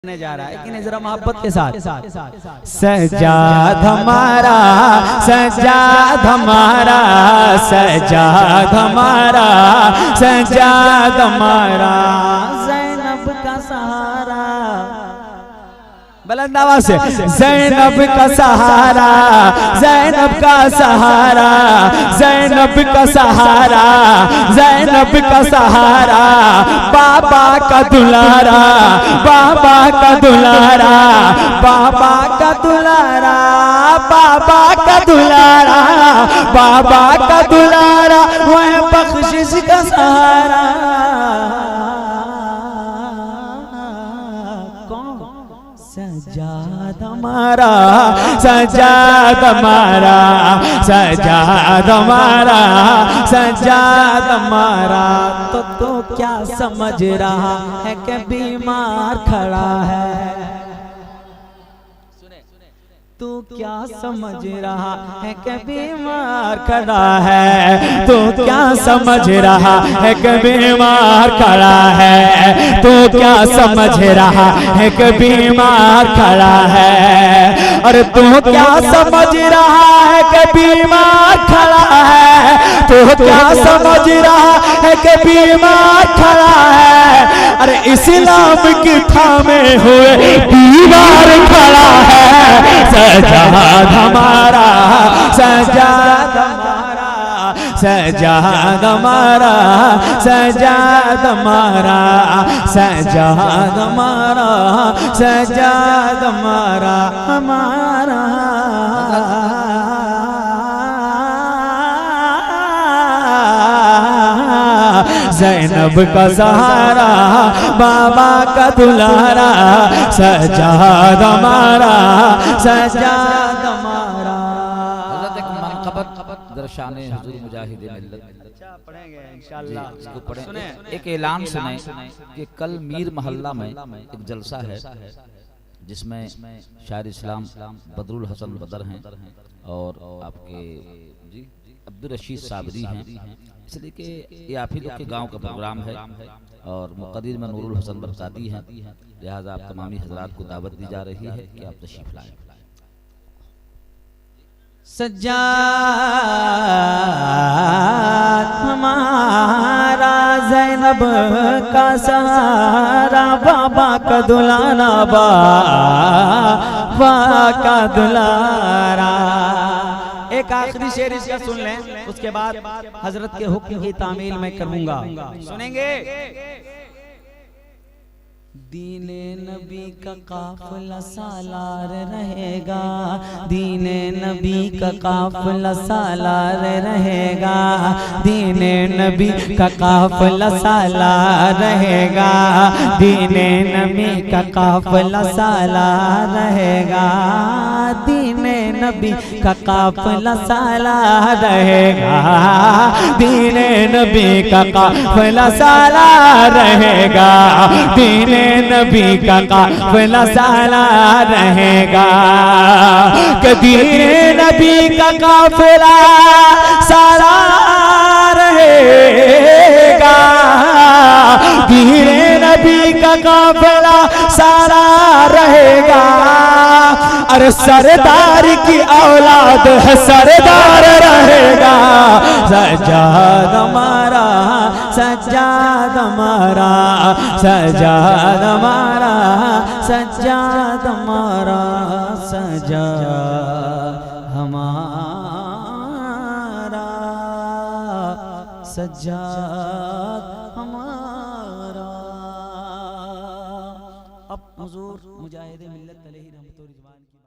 जा रहा है कि नहीं, जरा मोहब्बत के साथ। सजाद हमारा, सजाद हमारा, सजाद हमारा, सजाद हमारा, ज़ैनब का सहारा, बुलंद आवाज़ से, ज़ैनब का सहारा, ज़ैनब का सहारा, ज़ैनब का सहारा, ज़ैनब का सहारा, बाबा का दुलारा, बाबा का दुलारा, बाबा का दुलारा, बाबा का दुलारा, बाबा का दुलारा, वह बख्शिश का सहारा। सजाद हमारा, सजाद हमारा, सजाद हमारा, सजाद हमारा। तो क्या समझ रहा है कि बीमार खड़ा है? तू क्या समझ रहा है कि बीमार खड़ा है? तू क्या समझ रहा है कि बीमार खड़ा है? तू क्या समझ रहा है कि बीमार खड़ा है? और तू क्या समझ रहा है कि बीमार खड़ा है? तू क्या समझ रहा है कि बीमार खड़ा है? अरे इस्लाम की थामे हुए दीवार खड़ा है। सजाद हमारा, सजाद हमारा, सजाद हमारा, सजाद हमारा, सजाद हमारा, सजाद हमारा, हमारा। ज़ैनब का सहारा, बाबा का दुलारा, सजाद हमारा, सजाद हमारा। दर्शाने हुजूर मुजाहिद मिल्लत पढ़ेंगे इंशाअल्लाह। इसको पढ़ें। एक ऐलान सुने कि कल मीर मोहल्ला में एक जलसा है जिसमें शायर इस्लाम बदरुल हसन बदर हैं और आपके जी अब्दुल रशीद साबरी हैं, इसलिए कि ये आप ही लोग के गांव का प्रोग्राम है और मुक़द्दिर में नूरुल हसन बरकाती हैं, लिहाजा आप तमामी हजरात को दावत दी जा रही है कि आप तशरीफ लाएं। सजाद हमारा, ज़ैनब का सहारा, बाबा का दुलारा, बाबा का दुलारा। एक आखिरी शेर इसका सुन लें, उसके बाद हजरत के हुक्म की तामील मैं करूंगा। सुनेंगे? दीने नबी का काफिला सालार रहेगा, दीने नबी का काफिला सालार रहेगा, दीने नबी का काफिला सालार रहेगा, दीने नबी का काफिला सालार रहेगा, दीने नबी का काफिला सालार रहेगा, दीने नबी का काफिला सालार रहेगा, दीने नबी का काफिला साला रहेगा, कि दीने नबी का काफिला साला रहेगा, दीने नबी का काफिला सारा रहेगा। अरे सरदार की औलाद है, सरदार रहेगा। सजाद हमारा, सजाद हमारा, सजाद हमारा, सजाद हमारा, सजाद हमारा, सजाद हमारा। अब हुजूर मुजाहिद मिल्लत अलैहि रहमतुल्लाह की